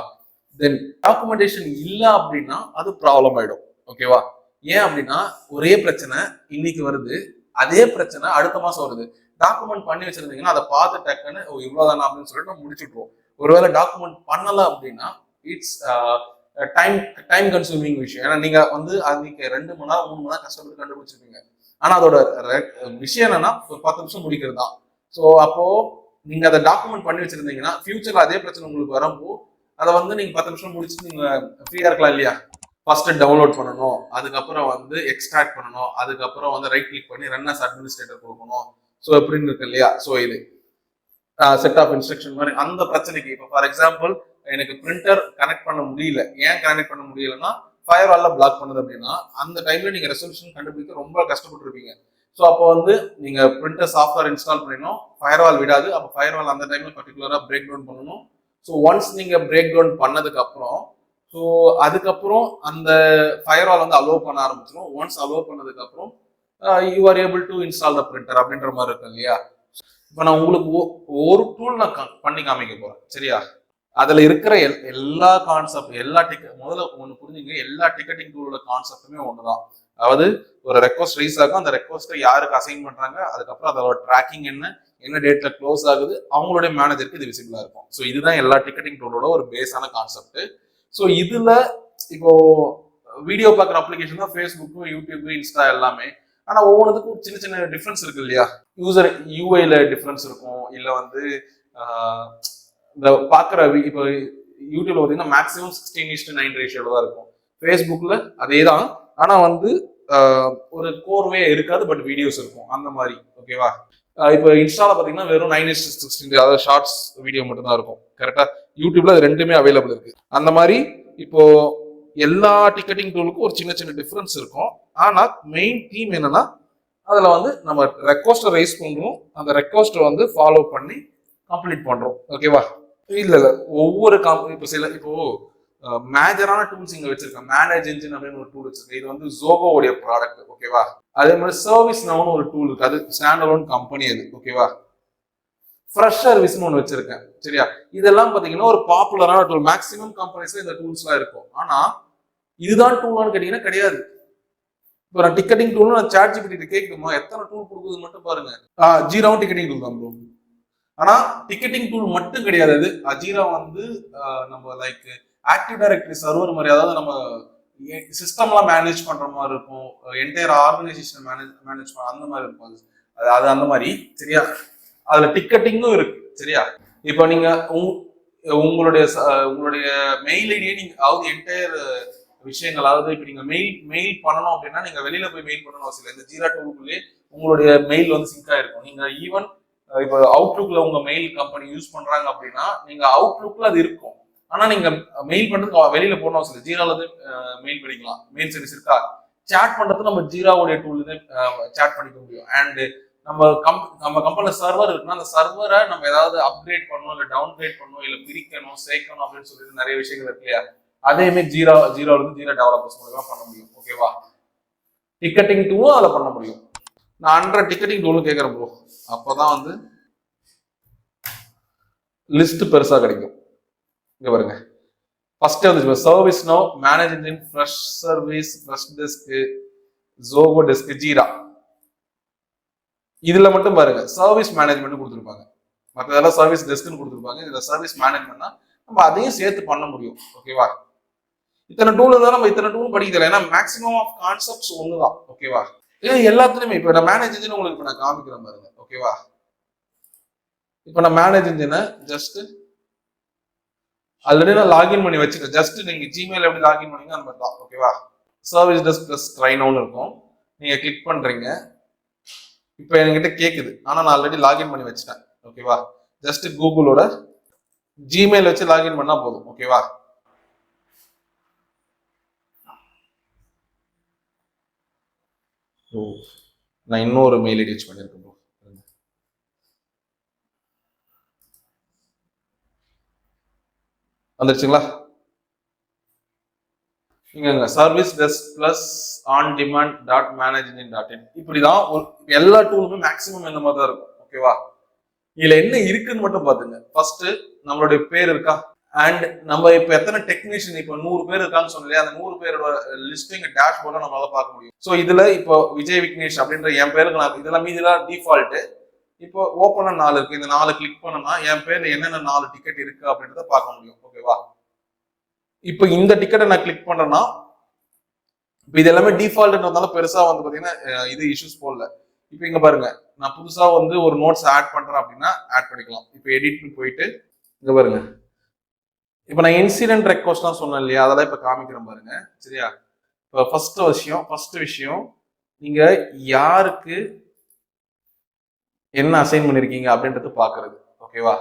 A: தென் டாக்குமெண்டேஷன் இல்ல அப்படின்னா அது ப்ராப்ளம் ஆயிடும், ஓகேவா? ஏன் அப்படின்னா ஒரே பிரச்சனை இன்னைக்கு வருது, அதே பிரச்சனை அடுத்த மாசம் வருது. டாக்குமெண்ட் பண்ணி வச்சிருந்தீங்கன்னா அதை பார்த்து டக்குன்னு இவ்வளவுதானா அப்படின்னு சொல்லிட்டு நம்ம முடிச்சுட்டுருவோம். ஒருவேளை டாக்குமெண்ட் பண்ணல அப்படின்னா இட்ஸ் டைம் கன்சூமிங் விஷயம். ஏன்னா நீங்க வந்து அதுக்கு 2 மணி நேரம் 3 மணி நேரம் கஷ்டப்பட்டு கண்டுபிடிச்சிருப்பீங்க. ஆனா அதோட விஷயம் என்னன்னா ஒரு 10 நிமிஷம் முடிக்கிறது தான். ஸோ அப்போ நீங்க அதை டாக்குமெண்ட் பண்ணி வச்சிருந்தீங்கன்னா ஃபியூச்சர்ல அதே பிரச்சனை உங்களுக்கு வரப்போ அதை வந்து நீங்க 10 நிமிஷம் முடிச்சுட்டு நீங்க ஃப்ரீயா இருக்கலாம் இல்லையா? ஃபர்ஸ்ட் டவுன்லோட் பண்ணணும், அதுக்கப்புறம் வந்து எக்ஸ்ட்ராக்ட் பண்ணணும், அதுக்கப்புறம் வந்து ரைட் கிளிக் பண்ணி ரன் அஸ் அட்மினிஸ்ட்ரேட்டர் கொடுக்கணும். ஸோ எப்படின்னு இருக்கு இல்லையா? ஸோ இது செட் ஆஃப் இன்ஸ்ட்ரக்ஷன் மாதிரி அந்த பிரச்சனைக்கு இப்போ ஃபார் எக்ஸாம்பிள் எனக்கு பிரிண்டர் கனெக்ட் பண்ண முடியல. ஏன் கனெக்ட் பண்ண முடியலன்னா ஃபயர் வால்ல பிளாக் பண்ணுது அப்படின்னா அந்த டைம்ல நீங்க ரெசல்யூஷன் கண்டுபிடிக்க ரொம்ப கஷ்டப்பட்டுருப்பீங்க. ஸோ அப்போ வந்து நீங்க பிரிண்டர் சாஃப்ட்வேர் இன்ஸ்டால் பண்ணிடணும், ஃபயர் வால் விடாது. அப்போ ஃபயர் வால் அந்த டைம்ல பர்டிகுலரா பிரேக் டவுன் பண்ணணும். ஸோ ஒன்ஸ் நீங்க பிரேக் டவுன் பண்ணதுக்கு அப்புறம் ஸோ அதுக்கப்புறம் அந்த ஃபயர் வால் வந்து அலோவ் பண்ண ஆரம்பிச்சிடும். ஒன்ஸ் அலோவ் பண்ணதுக்கு அப்புறம் you are able to install the printer அப்படின்ற மாதிரி இருக்கும் இல்லையா. இப்போ நான் உங்களுக்கு ஒரு டூல் நான் பண்ணி காமிக்க போறேன், சரியா? அதுல இருக்கிற எல்லா கான்செப்ட் எல்லா முதல்ல ஒண்ணு புரிஞ்சுங்க, எல்லா டிக்கெட்டிங் டூலோட கான்செப்டுமே ஒண்ணுதான். அதாவது ஒரு ரெக்வஸ்ட் ரைஸ் ஆகும், அந்த ரெக்வஸ்ட்டை யாருக்கு அசைன் பண்றாங்க, அதுக்கப்புறம் அதோட ட்ராக்கிங் என்ன டேட்ல க்ளோஸ் ஆகுது, அவங்களுடைய மேனேஜருக்கு இது விசிபிளா இருக்கும். ஸோ இதுதான் எல்லா டிக்கெட்டிங் டூலோட ஒரு பேஸான கான்செப்ட். ஸோ இதுல இப்போ வீடியோ பார்க்குற அப்ளிகேஷன் தான் ஃபேஸ்புக்கு, யூடியூப், இன்ஸ்டா எல்லாமே. ஆனா ஒவ்வொன்றுக்கும் சின்ன சின்ன டிஃப்ரென்ஸ் இருக்கு இல்லையா. யூசர் யூஐல டிஃப்ரென்ஸ் இருக்கும், இல்ல வந்து இந்த பாக்குற இப்போ யூடியூப்ல பாத்தீங்கன்னா மேக்ஸிமம் 16:9 ரேஷியோல தான் இருக்கும். ஃபேஸ்புக்ல அதே தான், ஆனா வந்து ஒரு கோர்வே இருக்காது, பட் வீடியோஸ் இருக்கும் அந்த மாதிரி. ஓகேவா? இப்போ இன்ஸ்டால பாத்தீங்கன்னா வெறும் 9:16, அதாவது ஷார்ட்ஸ் வீடியோ மட்டும் தான் இருக்கும். கரெக்டா? யூடியூப்ல அது ரெண்டுமே அவைலபிள் இருக்கு. அந்த மாதிரி இப்போ எல்லா டிக்கெட்டிங் டூலுக்கும் ஒரு சின்ன சின்ன டிஃபரன்ஸ் இருக்கும். ஆனா மெயின் தீம் என்னன்னா, அதுல வந்து நம்ம ரெக்வஸ்ட் ரைஸ் பண்றோம், அந்த ரெக்வஸ்ட் வந்து ஃபாலோ பண்ணி கம்ப்ளீட் பண்றோம். ஓகேவா? இல்ல ஒவ்வொரு இப்போ மேஜரான டூல்ஸ் இங்க வச்சிருக்கேன். மேனேஜ் என்ஜின் அப்படின்னு ஒரு டூல் வச்சிருக்கேன். இது வந்து ஜோகோவுடைய ப்ராடக்ட். ஓகேவா? அதே மாதிரி சர்வீஸ் நவுன்னு ஒரு டூல் இருக்கு, அது ஸ்டாண்ட் அலோன் கம்பெனி அது. ஓகேவா? ஃப்ரெஷ் சர்வீஸ்னு ஒன்று வச்சிருக்கேன், சரியா? இதெல்லாம் பாத்தீங்கன்னா ஒரு பாப்புலரான டூல். மேக்ஸிமம் கம்பெனிஸ்ல இந்த டூல்ஸ் எல்லாம் இருக்கும். ஆனா இதுதான் டூலான்னு கேட்டீங்கன்னா கிடையாது. இப்போ நான் டிக்கெட்டிங் டூல் நான் சாட் ஜிபிடி கேட்கணுமா, எத்தனை டூல் கொடுக்குது மட்டும் பாருங்க. ஜீரோவும் டிக்கெட்டிங் டூல் தான் ப்ரோ. ஆனா டிக்கெட்டிங் டூல் மட்டும் கிடையாது அது. அஜீரா வந்து நம்ம லைக் ஆக்டிவ் டைரக்டரி சர்வர் மாதிரி, அதாவது நம்ம சிஸ்டம்லாம் மேனேஜ் பண்ற மாதிரி இருக்கும், என்டையர் ஆர்கனைசேஷன் மேனேஜ் பண்ண அந்த மாதிரி இருக்கும். அது அந்த மாதிரி, சரியா? அதுல டிக்கெட்டிங்கும் இருக்கு, சரியா? இப்போ நீங்க உங்களுடைய மெயில் ஐடியை நீங்க, அதாவது என்டையர் விஷயங்கள், அதாவது இப்போ நீங்க மெயில் பண்ணணும் அப்படின்னா நீங்க வெளியில போய் மெயில் பண்ணணும் அவசியம் இல்லை. இந்த ஜீரா டூலுக்குள்ளேயே உங்களுடைய மெயில் வந்து சிங்க் ஆயிருக்கும். நீங்க ஈவன் இப்போ அவுட்லுக்ல உங்க மெயில் கம்பெனி யூஸ் பண்றாங்க அப்படின்னா நீங்க அவுட்லுக்ல அது இருக்கும். ஆனா நீங்க மெயில் பண்றது வெளியில போடணும் அவசியம் இல்லை. ஜீரால இருந்து மெயில் பண்ணிக்கலாம். மெயில் சர்வீஸ் இருக்கா, சாட் பண்றது நம்ம ஜீராவுடைய டூல் சாட் பண்ணிக்க முடியும். அண்ட் நம்ம கம்பெனில சர்வர் இருக்குன்னா அந்த சர்வரை நம்ம ஏதாவது அப்கிரேட் பண்ணணும், இல்லை டவுன்கிரேட் பண்ணணும், இல்லை பிரிக்கணும், சேர்க்கணும் அப்படின்னு சொல்லிட்டு நிறைய விஷயங்கள் இருக்கு இல்லையா. அதேமே ஜீரால இருந்து ஜீரா டெவலப்பர்ஸ் மூலமா பண்ண முடியும். ஓகேவா? டிக்கெட்டிங் டூலும் அதை பண்ண முடியும். நான் 100 டிக்கெட்டிங் டூலும் கேட்கறேன் ப்ரோ, அப்பதான் வந்து லிஸ்ட் பெருசா கிடைக்கும். இங்க பாருங்க, ஃபர்ஸ்ட் வந்து service no, manage engine, fresh service, fresh desk, Zoho desk, Jira. இதுல மட்டும் பாருங்க சர்வீஸ் மேனேஜ்மெண்ட் கொடுத்துருப்பாங்க, மற்றதெல்லாம் சர்வீஸ் டெஸ்க்னு கொடுத்துருப்பாங்க. இதுல சர்வீஸ் மேனேஜ்மெண்ட்னா நம்ம அதையும் சேர்த்து பண்ண முடியும். ஓகேவா? இத்தனை டூல் இருந்தாலும் நம்ம இத்தனை டூல் படிக்கல, ஏன்னா மேக்ஸிமம் ஆஃப் கான்செப்ட்ஸ் ஒண்ணுதான். ஓகேவா? இது எல்லாத்துலயுமே இப்போ நான் மேனேஜ் என்ஜின் உங்களுக்கு இப்போ நான் காமிக்கிறேன் பாருங்க. ஓகேவா? இப்போ நான் மேனேஜ் என்ஜினை ஜஸ்ட் ஆல்ரெடி நான் லாகின் பண்ணி வச்சுட்டேன். ஜஸ்ட் நீங்க ஜிமெயில் எப்படி லாகின் பண்ணீங்க அந்த மாதிரி தான். ஓகேவா? சர்வீஸ் டெஸ்க் பிளஸ் ட்ரைனோன்னு இருக்கும், நீங்க கிளிக் பண்றீங்க. இப்போ என்கிட்ட கேக்குது, ஆனா நான் ஆல்ரெடி லாகின் பண்ணி வச்சுட்டேன். ஓகேவா? ஜஸ்ட் கூகுளோட ஜிமெயில் வச்சு லாகின் பண்ணா போதும். ஓகேவா? நான் இன்னொரு மெயில் ஐடி யூஸ் பண்ணிருக்கேன். வந்துருச்சுங்களா? இங்க service desk plus on demand dot manage dot in, இப்படிதான் எல்லா டூலுமே மேக்ஸிமம் இந்த மாதிரி தான் இருக்கும். ஓகேவா? இதுல என்ன இருக்குன்னு மட்டும் பாத்துங்க. ஃபர்ஸ்ட் நம்மளுடைய பேர் இருக்கா, அண்ட் நம்ம இப்ப எத்தனை டெக்னீஷியன், இப்ப 100 பேர் இருக்கான்னு சொன்னலையே, அந்த 100 பேரோட லிஸ்ட் இங்க டேஷ் போர்ட்ல நம்மளால பார்க்க முடியும். சோ இதுல இப்போ விஜய் விக்னேஷ் அப்படின்ற என் பேருக்கு நான் இதெல்லாம் மீதிலாம் டிஃபால்ட். இப்போ ஓப்பனா 4 இருக்கு, இந்த 4 கிளிக் பண்ணனா என் பேர்ல என்னென்ன 4 டிக்கெட் இருக்கு அப்படின்றத பார்க்க முடியும். ஓகேவா? இப்போ இந்த டிக்கெட்டை நான் கிளிக் பண்றேன்னா இப்போ இது எல்லாமே டிஃபால்ட்ன்றதால பெருசா வந்து பாத்தீங்கன்னா இது இஷ்யூஸ் போடல. இப்போ இங்க பாருங்க, நான் புதுசா வந்து ஒரு நோட்ஸ் ஆட் பண்றேன் அப்படின்னா ஆட் பண்ணிக்கலாம். இப்போ எடிட்னு போயிட்டு இங்க பாருங்க, இப்போ நான் இன்சிடென்ட் ரெக்வஸ்ட்லாம் சொன்னேன் இல்லையா, அதெல்லாம் இப்போ காமிக்கிறேன் பாருங்க. சரியா? இப்போ ஃபர்ஸ்ட் விஷயம் நீங்க யாருக்கு என்ன அசைன் பண்ணிருக்கீங்க அப்படின்றது பாக்குறது. ஓகேவா?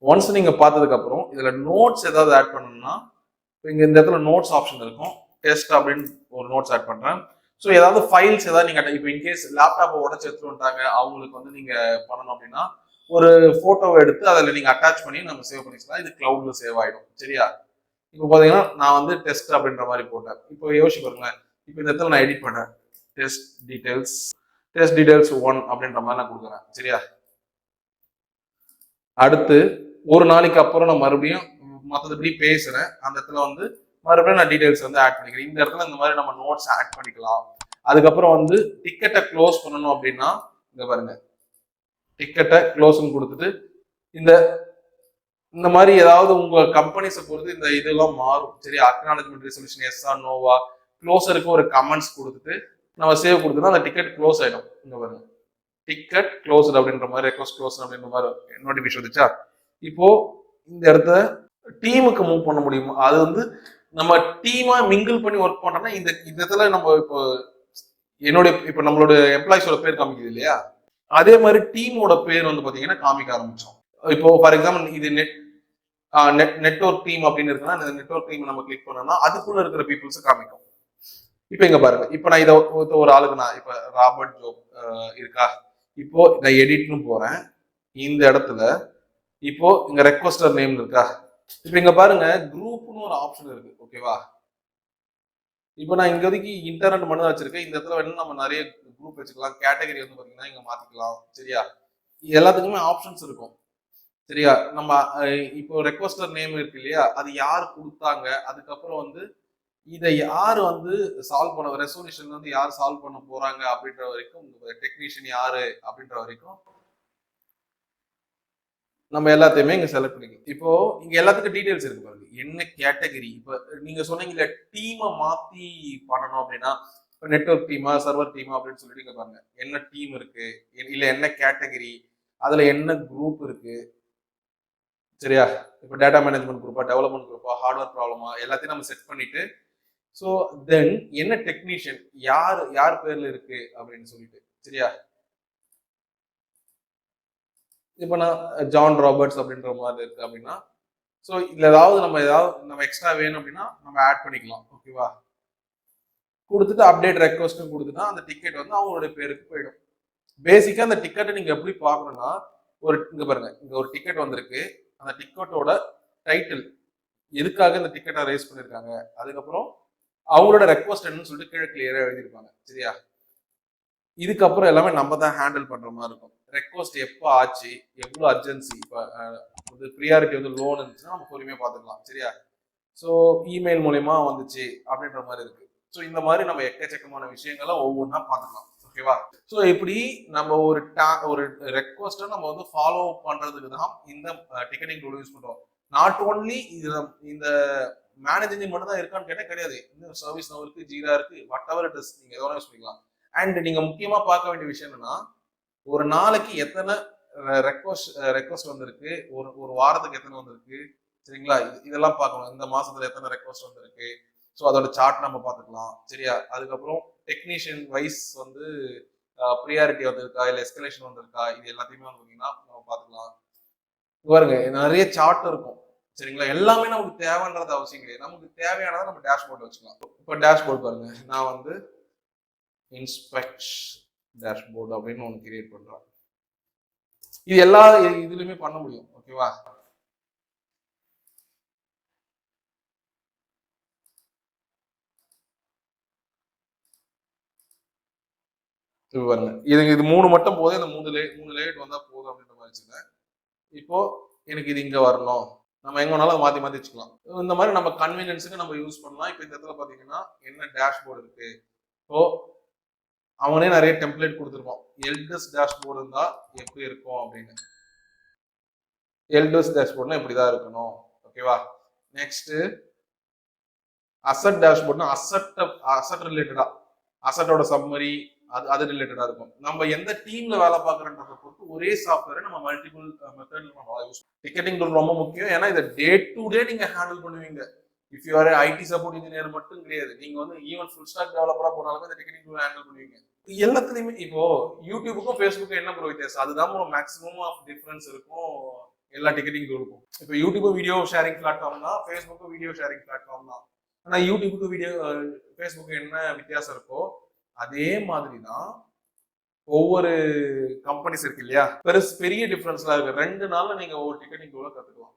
A: ஒன்ஸ் நீங்க பார்த்ததுக்கு அப்புறம் இதுல நோட்ஸ் ஏதாவது ஆட் பண்ணணும்னா இங்க இந்த இடத்துல நோட்ஸ் ஆப்ஷன் இருக்கும், டெஸ்ட் அப்படின்னு ஒரு நோட்ஸ் ஆட் பண்றேன். ஸோ ஏதாவது ஃபைல்ஸ் ஏதாவது நீங்க இப்போ இன்கேஸ் லேப்டாப்பை உடச்சு எடுத்துட்டு வந்துட்டாங்க, அவங்களுக்கு வந்து நீங்க பண்ணணும் அப்படின்னா ஒரு போட்டோவை எடுத்து அதில் நீங்க அட்டாச் பண்ணி நம்ம சேவ் பண்ணிக்கலாம். இது கிளவுட்ல சேவ் ஆயிடும். சரியா? இப்போ பாத்தீங்கன்னா நான் வந்து டெஸ்ட் அப்படின்ற மாதிரி போட்டேன். இப்போ யோசிச்சு பாருங்களேன். இப்போ இந்த இடத்துல நான் எடிட் பண்ணேன். டெஸ்ட் டீடைல்ஸ் 1 அப்படின்ற மாதிரி நான் கொடுக்குறேன். சரியா? அடுத்து ஒரு நாளைக்கு அப்புறம் நான் மறுபடியும் மற்றபடி பேசுறேன். அந்த இடத்துல வந்து மறுபடியும் நான் டீடைல்ஸ் வந்து ஆட் பண்ணிக்கிறேன். இந்த இடத்துல இந்த மாதிரி நம்ம நோட்ஸ் ஆட் பண்ணிக்கலாம். அதுக்கப்புறம் வந்து டிக்கெட்டை க்ளோஸ் பண்ணணும் அப்படின்னா இங்க பாருங்க, டிக்கெட்டை க்ளோஸ்ன்னு கொடுத்துட்டு இந்த இந்த மாதிரி ஏதாவது உங்க கம்பெனிஸை பொறுத்து இந்த இதெல்லாம் மாறும். சரி, அக்னாலஜ்மெண்ட் ரெசல்யூஷன் எஸ்ஆ நோவா, க்ளோஸருக்கு ஒரு கமெண்ட்ஸ் கொடுத்துட்டு நம்ம சேவ் கொடுத்துனா அந்த டிக்கெட் க்ளோஸ் ஆயிடும். இங்க பாருங்க, டிக்கெட் க்ளோஸ்ட் அப்படின்ற மாதிரி, ரெக்வஸ்ட் க்ளோஸ் அப்படின்ற மாதிரி நோட்டிபிகேஷன் வந்துச்சா. இப்போ இந்த இடத்த டீமுக்கு மூவ் பண்ண முடியுமா? அது வந்து நம்ம டீமா மிங்கிள் பண்ணி ஒர்க் பண்றோம்னா இந்த இடத்துல நம்ம இப்போ என்னுடைய இப்போ நம்மளோட எம்ப்ளாயிஸோட பேர் காமிக்குது இல்லையா, அதே மாதிரி டீமோட பேர் வந்து பாத்தீங்கன்னா காமிக்க ஆரம்பிச்சோம். இப்போ ஃபார் எக்ஸாம்பிள் இது நெட்வொர்க் டீம் அப்படின்னு இருக்குன்னா இந்த நெட்வொர்க் டீம் நம்ம கிளிக் பண்ணோம்னா அதுக்குள்ள இருக்கிற பீப்புள்ஸ் காமிக்கும். இப்போ இங்க பாருங்க, இப்போ நான் இதை ஒரு ஆளுக்கு நான் இப்போ ராபர்ட் ஜோப் இருக்கா, இப்போ நான் எடிட்னு போறேன். இந்த இடத்துல இப்போ இங்க ரெக்வஸ்டர் நேம் இருக்கா, இப்போ இங்க பாருங்க குரூப்னு ஒரு ஆப்ஷன் இருக்கு. ஓகேவா? இப்போ நான் இங்க வரைக்கும் இன்டர்நெட் மட்டும் தான் வச்சிருக்கேன். இந்த இடத்துல வேணும் நம்ம நிறைய குரூப் வச்சுக்கலாம். கேட்டகரி வந்து பாத்தீங்கன்னா இங்க மாத்திக்கலாம். சரியா? எல்லாத்துக்குமே ஆப்ஷன்ஸ் இருக்கும். சரியா? நம்ம இப்போ ரெக்வஸ்டர் நேம் இருக்கு இல்லையா, அது யார் கொடுத்தாங்க, அதுக்கப்புறம் வந்து இதை யாரு வந்து சால்வ் பண்ண, ரெசல்யூஷன் வந்து யார் சால்வ் பண்ண போறாங்க அப்படின்ற வரைக்கும், டெக்னீஷியன் யாரு அப்படின்ற வரைக்கும் நம்ம எல்லாத்தையுமே இங்க செலக்ட் பண்ணிக்கலாம். இப்போ இங்க எல்லாத்துக்கும் டீடைல்ஸ் இருக்கு பாருங்க, என்ன கேட்டகரி. இப்போ நீங்க சொன்னீங்கல்ல டீமை மாத்தி பண்ணணும் அப்படின்னா, நெட்வொர்க் டீமா சர்வர் டீமா அப்படின்னு சொல்லிட்டு இங்க பாருங்க என்ன டீம் இருக்கு, இல்ல என்ன கேட்டகரி, அதுல என்ன குரூப் இருக்கு. சரியா? இப்போ டேட்டா மேனேஜ்மெண்ட் குரூப்பா, டெவலப்மெண்ட் குரூப்பா, ஹார்ட்வேர் ப்ராப்ளமா, எல்லாத்தையும் நம்ம செட் பண்ணிட்டு ஸோ தென் என்ன டெக்னீஷியன் யார் பேர்ல இருக்கு அப்படின்னு சொல்லிட்டு. சரியா? இப்போ நான் ஜான் ராபர்ட்ஸ் அப்படின்ற மாதிரி இருக்கு அப்படின்னா, ஸோ இதுல ஏதாவது நம்ம எக்ஸ்ட்ரா வேணும் அப்படின்னா நம்ம ஆட் பண்ணிக்கலாம். ஓகேவா? கொடுத்துட்டு அப்டேட் ரெக்வஸ்ட்டும் கொடுத்துட்டா அந்த டிக்கெட் வந்து அவங்களுடைய பேருக்கு போயிடும். பேசிக்கா அந்த டிக்கெட்டை நீங்க எப்படி பார்க்கணும்னா, இங்க பாருங்க, இங்க ஒரு டிக்கெட் வந்திருக்கு. அந்த டிக்கெட்டோட டைட்டில், எதுக்காக இந்த டிக்கெட்டை ரைஸ் பண்ணிருக்காங்க, அதுக்கப்புறம் அவங்களோட ரெக்வஸ்ட் என்னன்னு சொல்லிட்டு கீழே கிளியரா எழுதியிருப்பாங்க. சரியா? இதுக்கப்புறம் எல்லாமே நம்ம தான் ஹேண்டில் பண்ற மாதிரி இருக்கும். ரெக்வஸ்ட் எப்போ ஆச்சு, எவ்வளவு அர்ஜென்சி, இப்போ ப்ரியாரிட்டி வந்து லோன் இருந்துச்சுன்னா நம்ம பொறுமையா பார்த்துக்கலாம். சரியா? ஸோ இமெயில் மூலயமா வந்துச்சு அப்படின்ற மாதிரி இருக்கு. ஸோ இந்த மாதிரி நம்ம எக்கச்சக்கமான விஷயங்களை ஒவ்வொன்றா பார்த்துக்கலாம். ஓகேவா? ஸோ இப்படி நம்ம ஒரு ரெக்வஸ்ட்டை நம்ம வந்து ஃபாலோ பண்றதுக்கு தான் இந்த டிக்கெட்டிங் டூல் யூஸ் பண்றோம். நாட் ஓன்லி இந்த மேனேஜிங் மட்டும் தான் இருக்கான்னு கேட்டால் கிடையாது. இந்த சர்வீஸ் நவ் இருக்கு, ஜீரா இருக்கு, வாட் எவர் இட் இஸ், நீங்க எதோ யூஸ் பண்ணிக்கலாம். அண்ட் நீங்க முக்கியமா பார்க்க வேண்டிய விஷயம் என்னன்னா, ஒரு நாளைக்கு எத்தனை ரெக்வஸ்ட் வந்திருக்கு, ஒரு வாரத்துக்கு எத்தனை வந்திருக்கு. சரிங்களா? இதெல்லாம் பார்க்கணும். இந்த மாசத்துல எத்தனை ரெக்வஸ்ட் வந்திருக்கு. ஸோ அதோட சார்ட் நம்ம பார்த்துக்கலாம். சரியா? அதுக்கப்புறம் டெக்னீஷியன் வைஸ் வந்து ப்ரியாரிட்டி வந்திருக்கா, இல்லை எஸ்கலேஷன் வந்திருக்கா, இது எல்லாத்தையுமே பார்த்தீங்கன்னா நம்ம பார்த்துக்கலாம். பாருங்க நிறைய சார்ட் இருக்கும். சரிங்களா? எல்லாமே நமக்கு தேவைன்றது அவசியம் கிடையாது. நமக்கு தேவையானதை நம்ம டேஷ்போர்ட் வச்சுக்கலாம். இப்போ டேஷ்போர்ட் பாருங்க, நான் வந்து இன்ஸ்பெக்ட் டேஷ்போர்ட் அப்படின்னு ஒன்று கிரியேட் பண்றேன். இது எல்லா இதுலயுமே பண்ண முடியும். ஓகேவா? பாருங்க, இது 3 மட்டும் போதும். இந்த 3 லேயர் வந்தா போதும் அப்படின்ற மாதிரி வச்சுக்கேன். இப்போ எனக்கு இது இங்க வரணும், நம்ம எங்க வேணாலும் மாத்தி மாத்தி வச்சுக்கலாம். இந்த மாதிரி நம்ம கன்வீனியன்ஸுக்கு நம்ம யூஸ் பண்ணலாம். இப்போ இந்த இடத்துல பாத்தீங்கன்னா என்ன டேஷ்போர்டு இருக்கு. இப்போ அவனே நிறைய டெம்ப்ளேட் கொடுத்துருப்பான். எல்டஸ் டேஷ்போர்டு இருந்தா எப்படி இருக்கும் அப்படின்னு. எல்டஸ் டேஷ்போர்ட்னா இப்படிதான் இருக்கணும். ஓகேவா? நெக்ஸ்ட் அசட் டேஷ்போர்ட்னா அசட் ரிலேட்டடா, அசட்டோட சம்மரி அது ரிலேட்டடா இருக்கும். நம்ம எந்த டீம்ல வேலை பார்க்கறன்றத பொறுத்து ஒரே சாஃப்ட்வேரை நம்ம மல்டிபிள் மெத்தட்ல நம்ம யூஸ். டிக்கெட்டிங் டூல் ரொம்ப முக்கியம். ஏன்னா இதை டே டு டே நீங்க ஹேண்டில் பண்ணுவீங்க. If you are ID support engineer மட்டும் கிடையாது, நீங்க வந்து ஈவன் ஃபுல் ஸ்டாக் டெவலப்பரா போனாலுமே இந்த டிக்கெட்டிங் டூல் ஹேண்டில் பண்ணுவீங்க. எல்லாத்துலயுமே இப்போ யூடியூபுக்கும் ஃபேஸ்புக்கும் என்ன ப்ரோ வித்தியாசம்? அதுதான் ஒரு மேக்ஸிமம் ஆஃப் டிஃபரன்ஸ் இருக்கும் எல்லா டிக்கெட்டிங் டூலுக்கும். இப்போ யூடியூப் வீடியோ ஷேரிங் பிளாட்ஃபார்ம் தான், ஃபேஸ்புக்கும் வீடியோ ஷேரிங் பிளாட்ஃபார்ம் தான். ஆனா யூடியூபுக்கு வீடியோ ஃபேஸ்புக்கு என்ன வித்தியாசம் இருக்கோ அதே மாதிரி தான் ஒவ்வொரு கம்பெனிஸ் இருக்கு இல்லையா, பெரிய டிஃபரன்ஸ்லாம் இருக்கு. 2 நாள்ல நீங்க ஒவ்வொரு டிக்கெட்டிங் டூல கத்துக்கலாம்.